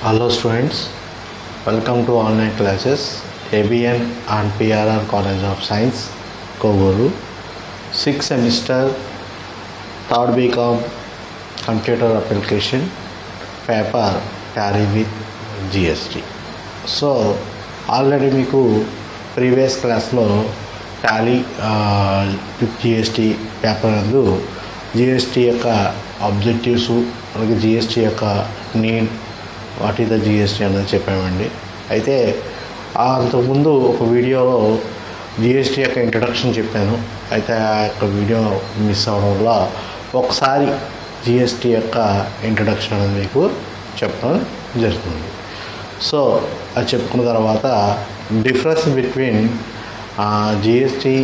Hello students, welcome to online classes ABN and PRR College of Science, Kovuru. 6th semester, 3rd BCom Computer Application, paper Tally with GST. So, already మీకు previous క్లాస్లో Tally with GST paper నందు GST యొక్క objectives అలాగే GST యొక్క need what is the GST అనేది చెప్పామండి. అయితే అంతకుముందు ఒక వీడియోలో జిఎస్టీ యొక్క ఇంట్రడక్షన్ చెప్పాను. అయితే ఆ యొక్క వీడియో మిస్ అవ్వడం వల్ల ఒకసారి జిఎస్టీ యొక్క ఇంట్రడక్షన్ అనేది మీకు చెప్పడం జరుగుతుంది. సో అది చెప్పుకున్న తర్వాత difference between GST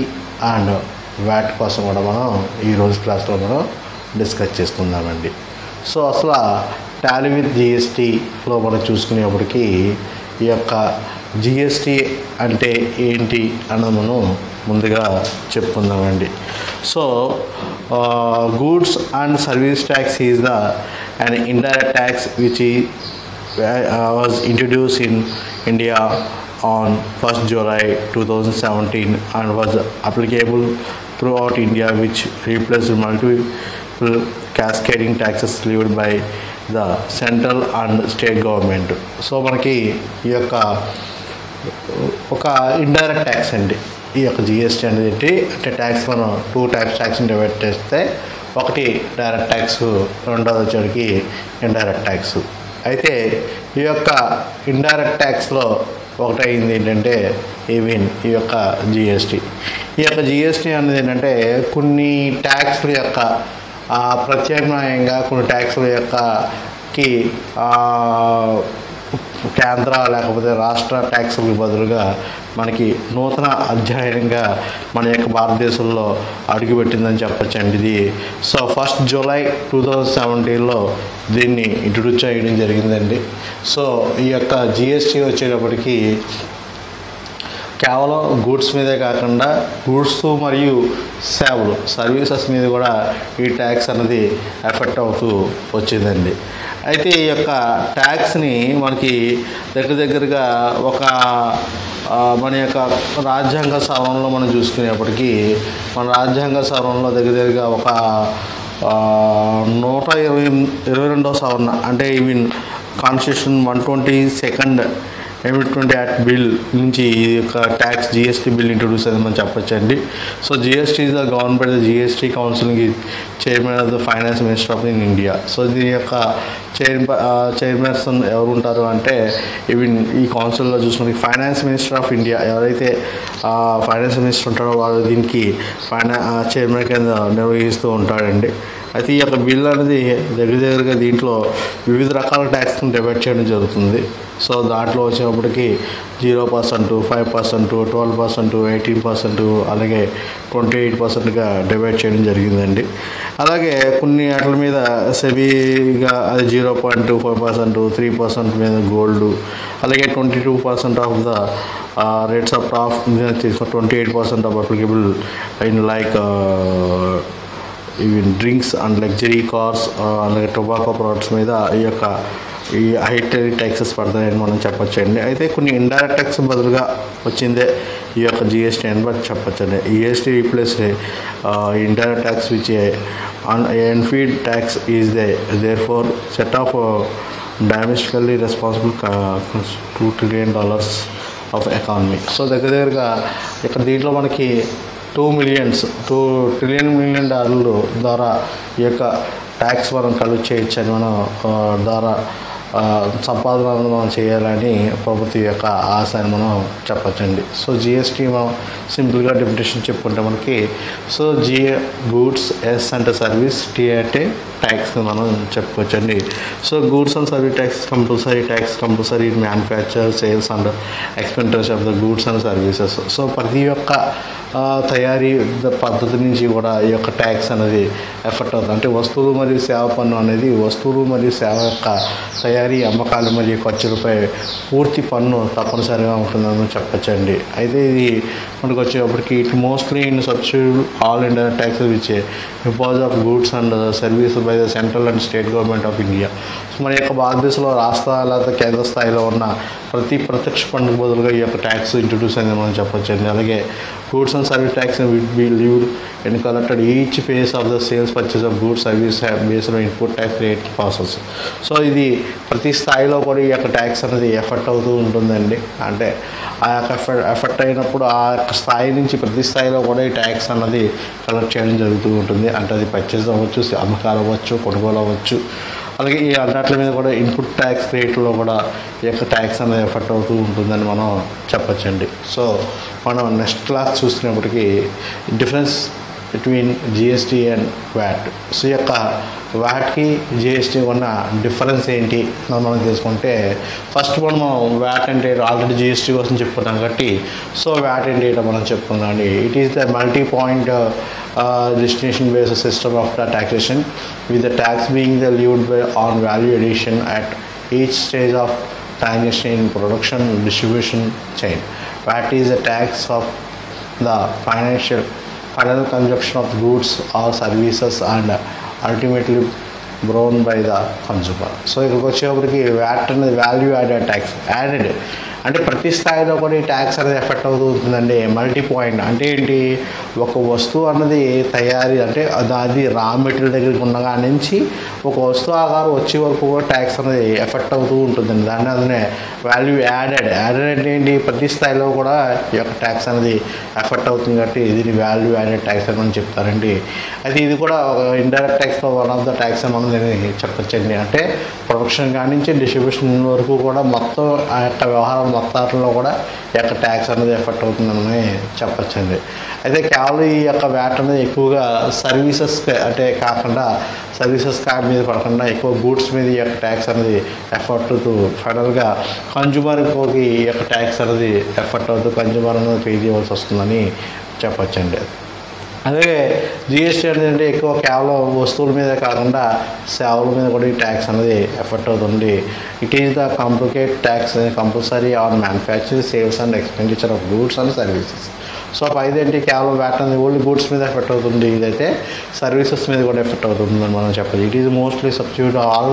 and VAT కోసం కూడా మనం ఈరోజు క్లాస్లో మనం డిస్కస్ చేసుకుందామండి. సో అసలు టాలీ విత్ జిఎస్టీలో మనం చూసుకునేప్పటికీ ఈ యొక్క జిఎస్టీ అంటే ఏంటి అన్నది మనం ముందుగా చెప్పుకుందామండి. So goods and service tax is the an indirect tax which was introduced in India on 1st July 2017 and was applicable throughout India, which replaced multiple cascading taxes levied by the central and state government. So మనకి ఈ యొక్క ఒక indirect tax అండి. ఈ యొక్క GST అనేది ఏంటి అంటే ట్యాక్స్ మనం 2 టైప్స్ ట్యాక్స్ని డివైడ్ చేస్తే ఒకటి డైరెక్ట్ ట్యాక్స్, రెండోది వచ్చేటికి ఇండైరెక్ట్ ట్యాక్స్. అయితే ఈ యొక్క ఇండైరెక్ట్ ట్యాక్స్లో ఒకటైంది ఏంటంటే ఈ యొక్క జిఎస్టీ. ఈ యొక్క జిఎస్టీ అనేది ఏంటంటే కొన్ని ట్యాక్స్ల యొక్క ప్రత్యామ్నాయంగా కొన్ని ట్యాక్స్ల యొక్కకి కేంద్ర లేకపోతే రాష్ట్ర ట్యాక్స్లకు బదులుగా మనకి నూతన అధ్యాయంగా మన యొక్క భారతదేశంలో అడుగుపెట్టిందని చెప్పచ్చండి ఇది. సో 1st July 2017లో దీన్ని ఇంట్రొడ్యూస్ చేయడం జరిగిందండి. సో ఈ యొక్క జిఎస్టీ వచ్చేటప్పటికి కేవలం గూడ్స్ మీదే కాకుండా గూడ్స్ మరియు సేవలు సర్వీసెస్ మీద కూడా ఈ ట్యాక్స్ అనేది ఎఫెక్ట్ అవుతూ వచ్చిందండి. అయితే ఈ యొక్క ట్యాక్స్ని మనకి దగ్గరగా ఒక మన యొక్క రాజ్యాంగ సవరణలో మనం చూసుకునేప్పటికీ మన రాజ్యాంగ సవరణలో దగ్గరగా ఒక 122వ సవరణ అంటే constitution 122nd amendment act bill నుంచి ఈ యొక్క ట్యాక్స్ జిఎస్టీ బిల్ ఇంట్రొడ్యూస్ అయింది మనం చెప్పచ్చండి. So GST is the government by the GST కౌన్సిల్కి chairman of the finance minister of India. So దీని యొక్క చైర్మన్ ఎవరు ఉంటారు అంటే ఈ కౌన్సిల్లో చూసుకుని ఫైనాన్స్ మినిస్టర్ ఆఫ్ ఇండియా ఎవరైతే ఫైనాన్స్ మినిస్టర్ ఉంటారో వాళ్ళు దీనికి చైర్మన్ కింద నిర్వహిస్తూ ఉంటాడండి. అయితే ఈ యొక్క బిల్ అనేది దగ్గరగా దీంట్లో వివిధ రకాల ట్యాక్స్ని డివైడ్ చేయడం జరుగుతుంది. సో దాంట్లో వచ్చేటప్పటికి 0%, 5%, 12%, 18%, అలాగే 28%గా డివైడ్ చేయడం జరిగిందండి. అలాగే కొన్ని వాటి మీద సెబీగా అది 0.5%, 3% మీద గోల్డ్, అలాగే 22% of the rates of 28% of applicable in like drinks and luxury cars అలాగే టొబాకో ప్రొడక్ట్స్ మీద ఈ హైటరీ ట్యాక్సెస్ పడతాయని మనం చెప్పచ్చండి. అయితే కొన్ని ఇండైరెక్ట్ ట్యాక్స్ బదులుగా వచ్చిందే ఈ యొక్క జిఎస్టీ అని బట్టి చెప్పచ్చండి. GST replace indirect tax which ఎన్ఫీడ్ tax is there for set off domestically responsible $2 trillion of economy. So దగ్గరగా ఇక్కడ దీంట్లో మనకి $2 trillion ద్వారా ఈ యొక్క ట్యాక్స్ మనం కలెక్ట్ చేయొచ్చని మనం ద్వారా సంపాదన మనం చేయాలని ప్రభుత్వం యొక్క ఆశ అని మనం చెప్పచ్చండి. సో జిఎస్టీ మనం సింపుల్గా డెఫినేషన్ చెప్పుకుంటే మనకి గూడ్స్, ఎస్ అంటే సర్వీస్, టీ అంటే ట్యాక్స్ మనం చెప్పుకోవచ్చండి. So goods and service tax compulsory manufacture, sales and expenditure of the goods and services. So ప్రతి ఒక్క తయారీ పద్ధతి నుంచి కూడా ఈ యొక్క ట్యాక్స్ అనేది ఎఫెక్ట్ అవుతుంది. అంటే వస్తువులు మరియు సేవ పన్ను అనేది వస్తువులు మరియు సేవ యొక్క తయారీ, అమ్మకాలు మరియు ఖర్చులపై పూర్తి పన్ను తప్పనిసరిగా ఉంటుందని చెప్పచ్చండి. అయితే ఇది మనకు వచ్చేటప్పటికి it mostly in subsidy all indirect taxes which impose of goods and services by the central and state government of India. మన యొక్క భారతదేశంలో రాష్ట్ర లేదా కేంద్ర స్థాయిలో ఉన్న ప్రతి ప్రత్యక్ష పన్నుకు బదులుగా ఈ యొక్క ట్యాక్స్ ఇంట్రడ్యూస్ అయిందని మనం చెప్పొచ్చండి. అలాగే goods and service tax will be లీవ్డ్ and collected each phase of the sales purchase of goods service based input tax rate process. So ఇది ప్రతి స్థాయిలో కూడా ఈ యొక్క ట్యాక్స్ అనేది ఎఫెక్ట్ అవుతూ ఉంటుందండి. అంటే ఆ యొక్క ఎఫెక్ట్ అయినప్పుడు ఆ యొక్క స్థాయి నుంచి ప్రతి స్థాయిలో కూడా ఈ ట్యాక్స్ అన్నది కలెక్ట్ చేయడం జరుగుతూ ఉంటుంది. అంటే అది పర్చేస్ అవ్వచ్చు, అమ్మకాలు అవ్వచ్చు, కొనుగోలు అవ్వచ్చు. అలాగే ఈ అన్నిటి మీద కూడా ఇన్పుట్ ట్యాక్స్ రేట్లో కూడా ఈ యొక్క ట్యాక్స్ అనేది ఎఫెక్ట్ అవుతూ ఉంటుందని మనం చెప్పచ్చండి. సో మనం నెక్స్ట్ క్లాస్ చూసినప్పటికీ difference between GST and VAT. So ఈ యొక్క వ్యాట్కి జిఎస్టీ ఉన్న డిఫరెన్స్ ఏంటి మనం తెలుసుకుంటే, ఫస్ట్ మనం వ్యాట్ అంటే ఆల్రెడీ జిఎస్టీ కోసం చెప్పుకున్నాం కాబట్టి సో వ్యాట్ ఏంటి మనం చెప్పుకుందాం అండి. It is the multi point destination based system of the taxation with the tax being the levied on value addition at each stage of transaction in production distribution chain. VAT is a tax of the final consumption of goods or services and ultimately borne by the consumer. So ఇక్కడికి వచ్చేప్పటికి VAT అనేది value added tax. Added అంటే ప్రతి స్థాయిలో కూడా ఈ tax అనేది effect అవుతూ ఉంటుందండి. మల్టీ పాయింట్ అంటే ఏంటి, ఒక వస్తువు అన్నది తయారీ అంటే అది రా మెటీరియల్ దగ్గరికి ఉండగా నుంచి ఒక వస్తువు ఆకారం వచ్చే వరకు కూడా ట్యాక్స్ అనేది ఎఫెక్ట్ అవుతూ ఉంటుందండి. దాన్ని అదే వాల్యూ యాడెడ్. యాడెడ్ అంటే ఏంటి, ప్రతి స్థాయిలో కూడా ఈ యొక్క ట్యాక్స్ అనేది ఎఫెక్ట్ అవుతుంది కాబట్టి దీన్ని వాల్యూ యాడెడ్ ట్యాక్స్ అని చెప్తారండి. అయితే ఇది కూడా ఇండైరెక్ట్ ట్యాక్స్లో వన్ ఆఫ్ ద ట్యాక్స్ అని మనం దీన్ని చెప్పచ్చండి. అంటే ప్రొడక్షన్ కాడి నుంచి డిస్ట్రిబ్యూషన్ వరకు కూడా మొత్తం ఆ యొక్క వ్యవహారం మొత్తాల్లో కూడా ఈ యొక్క ట్యాక్స్ అనేది ఎఫెక్ట్ అవుతుందని చెప్పచ్చండి. అయితే కేవలం ఈ యొక్క వ్యాట్ అనేది ఎక్కువగా సర్వీసెస్ అంటే కాకుండా సర్వీసెస్ మీద పడకుండా ఎక్కువ గూడ్స్ మీద ఈ యొక్క ట్యాక్స్ అనేది ఎఫెక్ట్ అవుతూ ఫైనల్గా కన్జ్యూమర్కి ఈ యొక్క ట్యాక్స్ అనేది ఎఫెక్ట్ అవుతూ కన్జ్యూమర్ అనేది పే చేయవలసి వస్తుందని చెప్పచ్చండి. అలాగే జిఎస్టీ అనేది ఎక్కువ కేవలం వస్తువుల మీద కాకుండా సేవల మీద కూడా ఈ ట్యాక్స్ అనేది ఎఫెక్ట్ అవుతుంది. It is the complicate tax compulsory on manufacturing, sales and expenditure of goods and services. So ఇదేంటి కేవలం వ్యాట్ అనేది ఓన్లీ గూడ్స్ మీద ఎఫెక్ట్ అవుతుంది, ఇదైతే సర్వీసెస్ మీద కూడా ఎఫెక్ట్ అవుతుందని మనం చెప్పాలి. It is mostly substitute all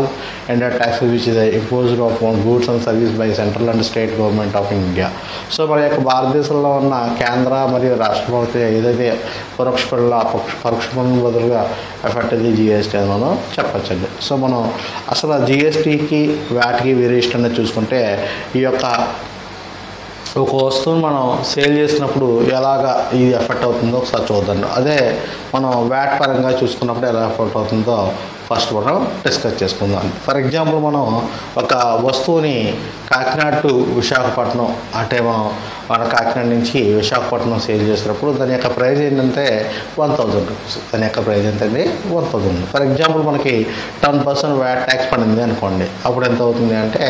indirect taxes which is imposed of goods and service by central and state government of India. So మన యొక్క భారతదేశంలో ఉన్న కేంద్ర మరియు రాష్ట్ర ప్రభుత్వం ఏదైతే పరోక్ష పన్నులు ఆ పరోక్ష పన్నుల బదులుగా ఎఫెక్ట్ అది జిఎస్టీ అని మనం చెప్పచ్చండి. సో మనం అసలు జిఎస్టీకి వ్యాట్కి వేరియేషన్ అనేది చూసుకుంటే ఈ యొక్క ఒక వస్తువును మనం సేల్ చేసినప్పుడు ఎలాగా ఇది ఎఫెక్ట్ అవుతుందో ఒకసారి చూద్దాం. అదే మనం వ్యాట్ పరంగా చూసుకున్నప్పుడు ఎలా ఎఫెక్ట్ అవుతుందో ఫస్ట్ మనం డిస్కస్ చేసుకుందాం. ఫర్ ఎగ్జాంపుల్ మనం ఒక వస్తువుని కాకినాడ టు విశాఖపట్నం అంటే మన కాకినాడ నుంచి విశాఖపట్నం సేల్ చేసినప్పుడు దాని యొక్క ప్రైస్ ఏంటంటే 1000 రూపీస్. దాని యొక్క ప్రైస్ ఏంటంటే 1000. ఫర్ ఎగ్జాంపుల్ మనకి 10% వ్యాట్ ట్యాక్స్ పడింది అనుకోండి, అప్పుడు ఎంత అవుతుంది అంటే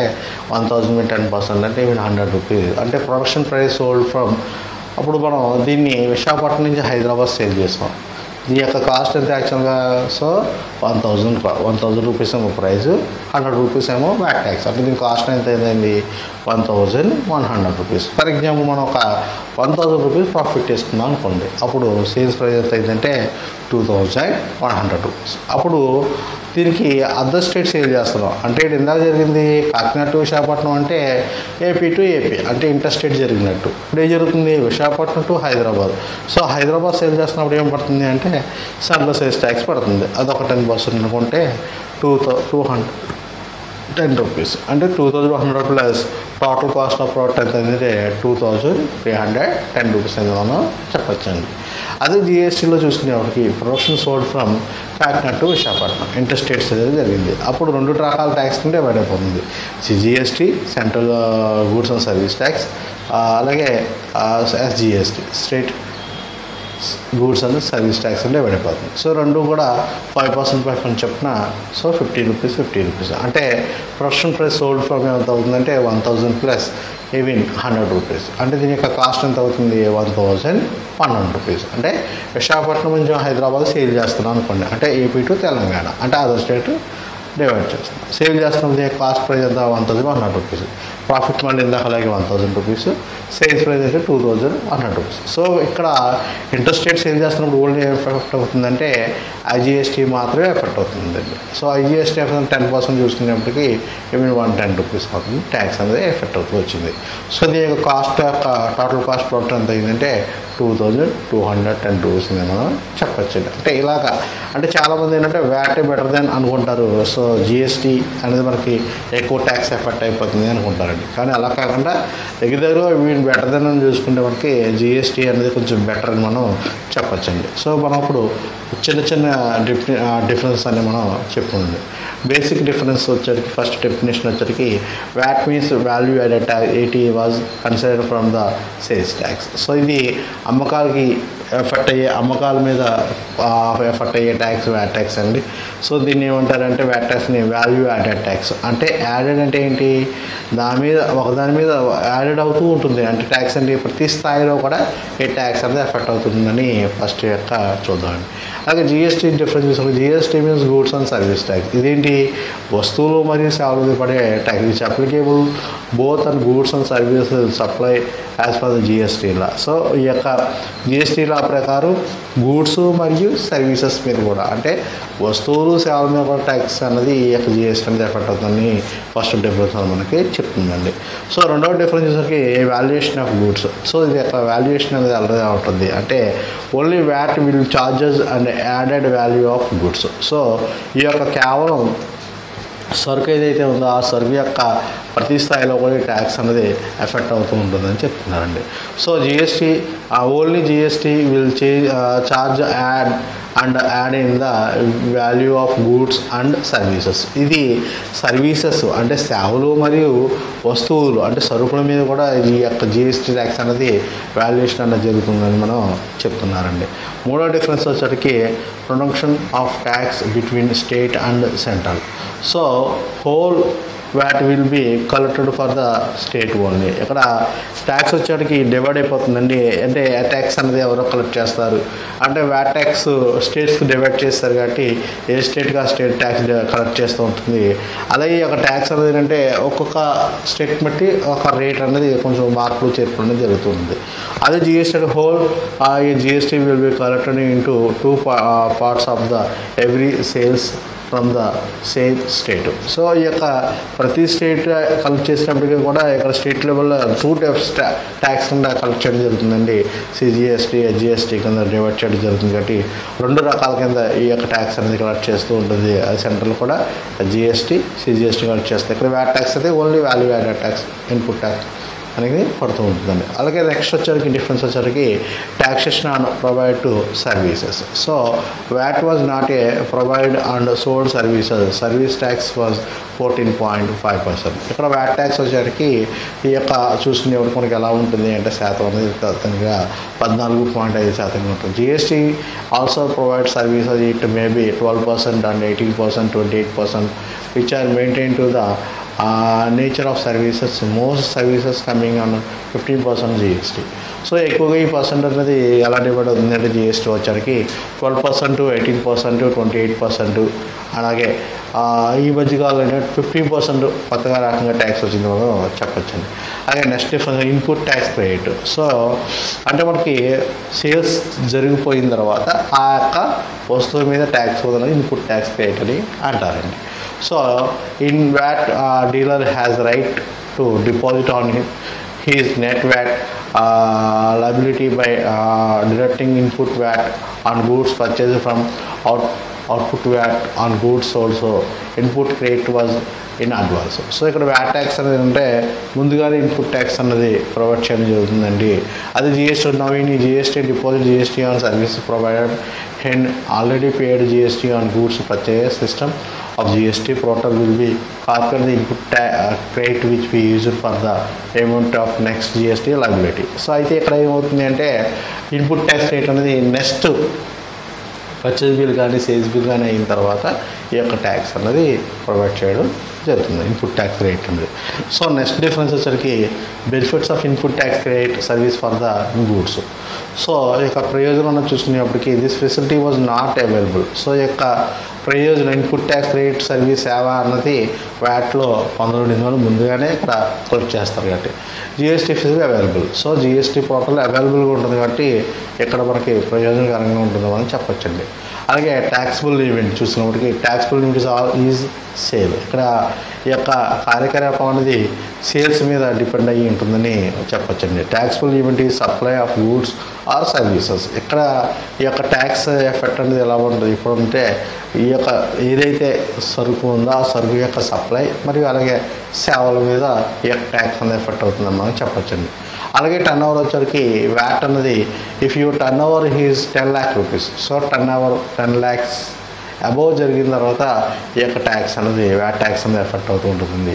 1000 మీద 10% అంటే 100 రూపీస్. అంటే ప్రొడక్షన్ ప్రైస్ సోల్డ్ ఫ్రమ్, అప్పుడు మనం దీన్ని విశాఖపట్నం నుంచి హైదరాబాద్ సేల్ చేస్తాం. దీని యొక్క కాస్ట్ ఎంత యాక్చువల్గా, సో 1000 రూపీస్ ఏమో ప్రైస్, 100 రూపీస్ ఏమో వ్యాట్ ట్యాక్స్. అంటే దీని కాస్ట్ ఎంత అయింది 1100 రూపీస్. ఫర్ ఎగ్జాంపుల్ మనం ఒక 1000 రూపీస్ ప్రాఫిట్ చేసుకున్నాం అనుకోండి, అప్పుడు సేల్స్ ప్రైస్ ఎంత అయిందంటే 2100 రూపీస్. అప్పుడు దీనికి అదర్ స్టేట్ సేల్ చేస్తున్నాం. అంటే ఇది ఇందాక జరిగింది కాకినాడ టు విశాఖపట్నం అంటే ఏపీ టు ఏపీ అంటే ఇంటర్ స్టేట్ జరిగినట్టు. ఇప్పుడు ఏం జరుగుతుంది Visakhapatnam to Hyderabad. So Hyderabad sale చేస్తున్నప్పుడు ఏం పడుతుంది అంటే సెంట్రల్ సేల్స్ ట్యాక్స్ పడుతుంది. అదొక 10% అనుకుంటే 210 రూపీస్. అంటే 2100 plus total cost of product ఎంత అంటే 2310 రూపీస్ అని మనం చెప్పచ్చండి. అదే జిఎస్టీలో చూసుకునేవాడికి production sold from Kakinada to Visakhapatnam inter states అనేది జరిగింది. అప్పుడు 2 రకాల ట్యాక్స్ కింద డివైడ్ అయిపోతుంది. GST central goods and service tax, అలాగే SGST state goods and service tax అంటే పడిపోతుంది. సో రెండు కూడా 5% అని చెప్పిన, సో 50 రూపీస్ 50 రూపీస్ అంటే ప్రొడక్షన్ ప్రైస్ సోల్డ్ ఫ్రమ్ ఎంత అవుతుందంటే 1000 ప్లస్ ఈవెన్ 100 రూపీస్. అంటే దీని యొక్క కాస్ట్ ఎంత అవుతుంది 1100 రూపీస్. అంటే విశాఖపట్నం నుంచి హైదరాబాద్ సేల్ చేస్తున్నాం అనుకోండి, అంటే ఏపీ టు తెలంగాణ అంటే అదర్ స్టేట్ డివైడ్ చేస్తాం. సేల్ చేస్తున్నాం, దీని కాస్ట్ ప్రైస్ ఎంత 1100 రూపీస్. ప్రాఫిట్ మళ్ళీ ఇందాక అలాగే 1000 రూపీస్. సేల్స్ ప్రైస్ అయితే 2100 రూపీస్. సో ఇక్కడ ఇంటర్ స్టేట్ సేల్ చేస్తున్నప్పుడు ఓన్లీ ఎఫెక్ట్ అవుతుందంటే ఐజీఎస్టీ మాత్రమే ఎఫెక్ట్ అవుతుందండి. సో ఐజీఎస్టీ 10% చూసుకునేప్పటికీ ఈవెన్ 110 రూపీస్ అవుతుంది. ట్యాక్స్ అనేది ఎఫెక్ట్ అవుతూ వచ్చింది. సో దీని యొక్క కాస్ట్ యొక్క టోటల్ కాస్ట్ ప్రోడక్ట్ ఎంత అయిందంటే 2210 రూపీస్ మనం చెప్పచ్చు. అంటే ఇలాగా అంటే చాలామంది ఏంటంటే వ్యాట్ బెటర్ దెన్ అనుకుంటారు. సో జిఎస్టీ అనేది మనకి ఎక్కువ ట్యాక్స్ ఎఫెక్ట్ అయిపోతుంది అనుకుంటారండి. కానీ అలా కాకుండా దగ్గర వీళ్ళు బెటర్ దెన్ అని చూసుకుంటే మనకి జిఎస్టీ అనేది కొంచెం బెటర్ అని మనం చెప్పచ్చండి. సో మనం ఇప్పుడు చిన్న చిన్న డిఫరెన్స్ అని మనం చెప్పుకుంది. బేసిక్ డిఫరెన్స్ వచ్చేసరికి ఫస్ట్ డెఫినేషన్ వచ్చేసరికి VAT means value added tax. It was considered from the sales tax. So ఇది అమ్మకాలకి ఎఫెక్ట్ అయ్యే, అమ్మకాల మీద ఎఫెక్ట్ అయ్యే ట్యాక్స్ వ్యాట్ ట్యాక్స్ అండి. సో దీన్ని ఏమంటారంటే వ్యాట్ ట్యాక్స్ని వాల్యూ యాడెడ్ ట్యాక్స్. అంటే యాడెడ్ అంటే ఏంటి, ఒకదాని మీద యాడెడ్ అవుతూ ఉంటుంది. అంటే ట్యాక్స్ అంటే ప్రతి స్థాయిలో కూడా ఈ ట్యాక్స్ అనేది ఎఫెక్ట్ అవుతుందని ఫస్ట్ యొక్క చూద్దామండి. అలాగే జిఎస్టీ డిఫరెన్స్ చూసుకుంటే GST means goods and service tax. ఇదేంటి, వస్తువులు మరియు సేవలు పడే tax. It's applicable both and goods and services supply as per the GST law. So ఈ యొక్క జిఎస్టీ లా ప్రకారం గూడ్స్ మరియు సర్వీసెస్ మీద కూడా, అంటే వస్తువులు సేవల మీద కూడా ట్యాక్స్ అన్నది ఈ యొక్క జిఎస్టీ మీద ఎఫెక్ట్ అవుతుందని ఫస్ట్ డిఫరెన్స్ మనకి చెప్తుందండి. సో రెండవ డిఫరెన్స్ వచ్చేసరికి వాల్యుయేషన్ ఆఫ్ గూడ్స్. సో ఇది యొక్క వాల్యుయేషన్ అనేది అలాగే ఉంటుంది. అంటే only VAT will charges and added value of goods. So ఈ యొక్క కేవలం సరుకు ఏదైతే ఉందో ఆ సరుకు యొక్క ప్రతి స్థాయిలో కూడా ట్యాక్స్ అనేది ఎఫెక్ట్ అవుతూ ఉంటుందని చెప్తున్నారండి. So GST only GST will charge add in the value of goods and services. ఇది సర్వీసెస్ అంటే సేవలు మరియు వస్తువులు అంటే సరుకుల మీద కూడా ఈ యొక్క జిఎస్టీ ట్యాక్స్ అనేది వాల్యుయేషన్ అనేది జరుగుతుందని మనం చెప్తున్నారండి. మూడో డిఫరెన్స్ వచ్చేసరికి production of tax between state and central. So whole VAT will be collected for the state only. ఇక్కడ ట్యాక్స్ వచ్చేటికి డివైడ్ అయిపోతుందండి. అంటే ఆ ట్యాక్స్ అనేది ఎవరో కలెక్ట్ చేస్తారు అంటే వ్యాట్ ట్యాక్స్ స్టేట్స్కి డివైడ్ చేస్తారు కాబట్టి ఏ స్టేట్గా స్టేట్ ట్యాక్స్ కలెక్ట్ చేస్తూ ఉంటుంది. అలాగే ఒక ట్యాక్స్ అనేది ఏంటంటే ఒక్కొక్క స్టేట్ బట్టి ఒక రేట్ అనేది కొంచెం మార్పులు చేర్పులు అనేది జరుగుతుంది. అదే జిఎస్టీ హోల్ ఈ GST will be collected into 2 parts of the every sales from the same state. So ఈ యొక్క ప్రతి స్టేట్ కలెక్ట్ చేసినప్పటికీ కూడా ఇక్కడ స్టేట్ లెవెల్లో 2 types ట్యాక్స్ కింద కలెక్ట్ చేయడం జరుగుతుందండి. సిజిఎస్టీ జిఎస్టీ కింద డివైడ్ చేయడం జరుగుతుంది. కాబట్టి 2 రకాల కింద ఈ యొక్క ట్యాక్స్ అనేది కలెక్ట్ చేస్తూ ఉంటుంది. అది సెంట్రల్ కూడా జిఎస్టీ సిజిఎస్టీ కలెక్ట్ చేస్తాయి. ఇక్కడ వ్యాట్ ట్యాక్స్ అయితే only value added tax input tax అనేది పడుతూ ఉంటుందండి. అలాగే నెక్స్ట్ వచ్చరికి డిఫరెన్స్ వచ్చరికి taxation on provide to services. So VAT was not a provide and sold services. Service tax was 14.5%. ఇక్కడ వ్యాట్ ట్యాక్స్ వచ్చేసరికి ఈ యొక్క చూసుకునే మనకి ఎలా ఉంటుంది అంటే శాతం అనేది తనగా 14.5% ఉంటుంది. GST also provide services it may be 12% and 18%, 28% which are maintain to the nature of services. Most services coming on 15% GST. So ఎక్కువగా ఈ పర్సెంట్ అనేది ఎలా డివైడ్ అవుతుందంటే జిఎస్టీ వచ్చరికి 12%, 18%, 28%. అలాగే ఈ మధ్యకాలంలో 15% కొత్తగా రకంగా ట్యాక్స్ వచ్చింది మనం చెప్పచ్చండి. అలాగే next difference input tax rate. So అంటే మనకి సేల్స్ జరిగిపోయిన తర్వాత ఆ యొక్క వస్తువు మీద ట్యాక్స్ వదలని ఇన్పుట్ ట్యాక్స్ రేట్ అని అంటారండి. So in VAT dealer has right to deposit on his net VAT liability by deducting input VAT on goods purchased from output VAT on goods sold. So input credit was in advance. So ఇక్కడ VAT tax అనేది అంటే ముందుగానే input tax అన్నది provide చేయడం జరుగుతుందండి. అది GST Naveen GST deposit GST on service provided and already paid GST on goods purchase system of GST portal will be calculate the input credit which we used for the amount of next GST liability. So అయితే ఇక్కడ ఏమవుతుంది అంటే input tax rate అనేది next purchase bill కానీ sales bill కానీ అయిన తర్వాత ఈ యొక్క ట్యాక్స్ అనేది ప్రొవైడ్ చేయడం జరుగుతుంది, ఇన్పుట్ ట్యాక్స్ రేట్ అనేది. సో నెక్స్ట్ డిఫరెన్స్ వచ్చరికి benefits of input tax rate service for the goods. So ఈ యొక్క ప్రయోజనం చూసుకునేప్పటికీ this facility was not available. So ఈ యొక్క ప్రయోజనం ఇన్పుట్ ట్యాక్స్ రేట్ సర్వీస్ సేవ అన్నది వ్యాట్లో 12 నెలలు ముందుగానే ఇక్కడ కలెక్ట్ చేస్తారు కాబట్టి GST fees available. So GST portal అవైలబుల్గా ఉంటుంది కాబట్టి ఇక్కడ మనకి ప్రయోజనకరంగా ఉంటుందని చెప్పొచ్చండి. అలాగే ట్యాక్సిబుల్ ఈవెంట్ చూసినప్పటికీ ట్యాక్సిబుల్ ఈవెంట్ ఈజ్ సేల్. ఇక్కడ ఈ యొక్క కార్యకలాపం అనేది సేల్స్ మీద డిపెండ్ అయ్యి ఉంటుందని చెప్పొచ్చండి. ట్యాక్సిబుల్ ఈవెంట్ ఈ supply of goods or services. ఇక్కడ ఈ యొక్క ట్యాక్స్ ఎఫెక్ట్ అనేది ఎలా ఉంటుంది ఇప్పుడు అంటే ఈ యొక్క ఏదైతే సరుకు ఉందో ఆ సరుకు యొక్క సప్లై మరియు అలాగే సేవల మీద ఈ యొక్క ట్యాక్స్ అనేది ఎఫెక్ట్ అవుతుందని మనం చెప్పొచ్చండి. అలాగే టర్న్ ఓవర్ వచ్చరికి వ్యాట్ అన్నది if you turn over is 10 lakh rupees. So turn over 10 lakhs above జరిగిన తర్వాత ఈ యొక్క ట్యాక్స్ అనేది వ్యాట్ ట్యాక్స్ అనేది ఎఫెక్ట్ అవుతూ ఉంటుంది.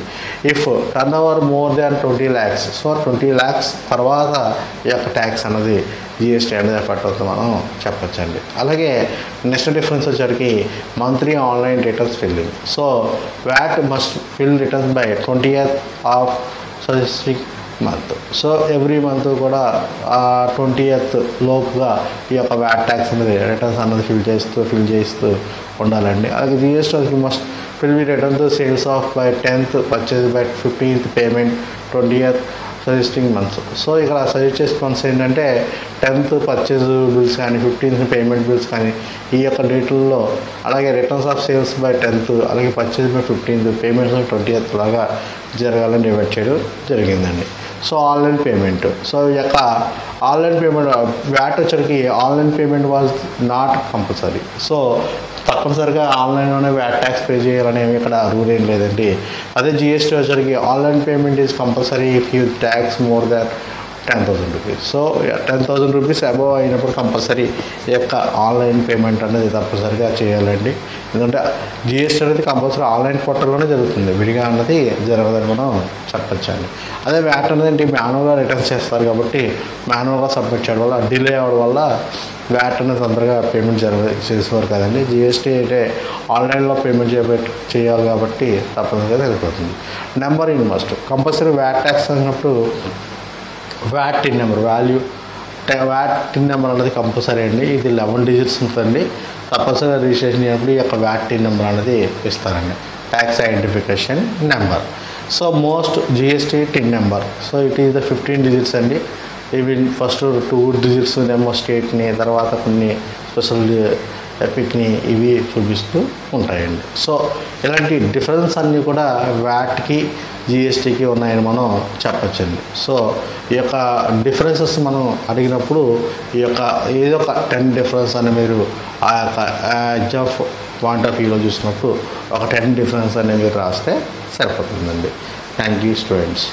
If turn over more than 20 lakhs, so 20 lakhs తర్వాత ఈ యొక్క ట్యాక్స్ అనేది జిఎస్టీ అనేది ఎఫెక్ట్ అవుతుంది మనం చెప్పొచ్చండి. అలాగే నెక్స్ట్ డిఫరెన్స్ వచ్చరికి monthly online returns filling. So VAT must fill returns by 20th of suggesting month. So every month కూడా 20th లోపుగా ఈ యొక్క వ్యాట్ ట్యాక్స్ అనేది రిటర్న్స్ అన్నది ఫిల్ చేస్తూ ఉండాలండి. అలాగే GST must fill be return to sales of by 10th, purchase by 15th, payment 20th suggesting months. So ఇక్కడ సజెస్ట్ చేసే మంత్స్ ఏంటంటే 10th పర్చేజ్ బిల్స్ కానీ 15th పేమెంట్ బిల్స్ కానీ ఈ యొక్క డేట్లలో, అలాగే returns of sales by 10th, అలాగే purchase by 15th, payments by 20th లాగా జరగాలని డివైడ్ చేయడం జరిగిందండి. So online payment. సో ఈ యొక్క ఆన్లైన్ పేమెంట్ వ్యాట్ వచ్చరికి online payment was not compulsory. So తప్పనిసరిగా ఆన్లైన్లోనే వ్యాట్ ట్యాక్స్ పే చేయాలని ఇక్కడ రూల్ ఏం లేదండి. అదే జిఎస్టీ వచ్చరికి online payment is compulsory if you tax more than 10,000 rupees. So 10,000 rupees above అయినప్పుడు కంపల్సరీ ఈ యొక్క ఆన్లైన్ పేమెంట్ అనేది తప్పనిసరిగా చేయాలండి. ఎందుకంటే జిఎస్టీ అనేది కంపల్సరీ ఆన్లైన్ పోర్టల్లోనే జరుగుతుంది, విడిగా అన్నది జరగదని మనం చెప్పచ్చండి. అదే వ్యాట్ అనేది మాన్యువల్గా రిటర్న్స్ చేస్తారు కాబట్టి మాన్యువల్గా సబ్మిట్ చేయడం వల్ల డిలే అవ్వడం వల్ల వ్యాట్ అనేది తొందరగా పేమెంట్ చేసేవారు కదండి. జిఎస్టీ అయితే ఆన్లైన్లో పేమెంట్ చేయాలి కాబట్టి తప్పనిసరిగా తెలిపోతుంది. Number in must compulsory VAT tax అన్నప్పుడు VAT TIN number VAT TIN number అనేది కంపల్సరీ అండి. ఇది 11 digits ఉంటుందండి. తప్పనిసరిగా రిజిస్ట్రేషన్ చేయనప్పుడు ఈ యొక్క వ్యాట్ టిన్ నెంబర్ అనేది ఇస్తారండి, tax identification number. So most GST TIN number. So it is the 15 digits అండి. ఇవి ఫస్ట్ 2 digits ఏమో స్టేట్ని, తర్వాత కొన్ని స్పెషల్ ఎపిక్ని ఇవి చూపిస్తూ ఉంటాయండి. సో ఇలాంటి డిఫరెన్స్ అన్నీ కూడా వ్యాట్కి జిఎస్టీకి ఉన్నాయని మనం చెప్పచ్చండి. సో ఈ యొక్క డిఫరెన్సెస్ మనం అడిగినప్పుడు ఈ యొక్క ఏదో ఒక 10 డిఫరెన్స్ అని మీరు ఆ యొక్క ఎగ్జామ్ పాయింట్ ఆఫ్ వ్యూలో చూసినప్పుడు ఒక 10 డిఫరెన్స్ అనేది మీరు రాస్తే సరిపోతుందండి. Thank you students.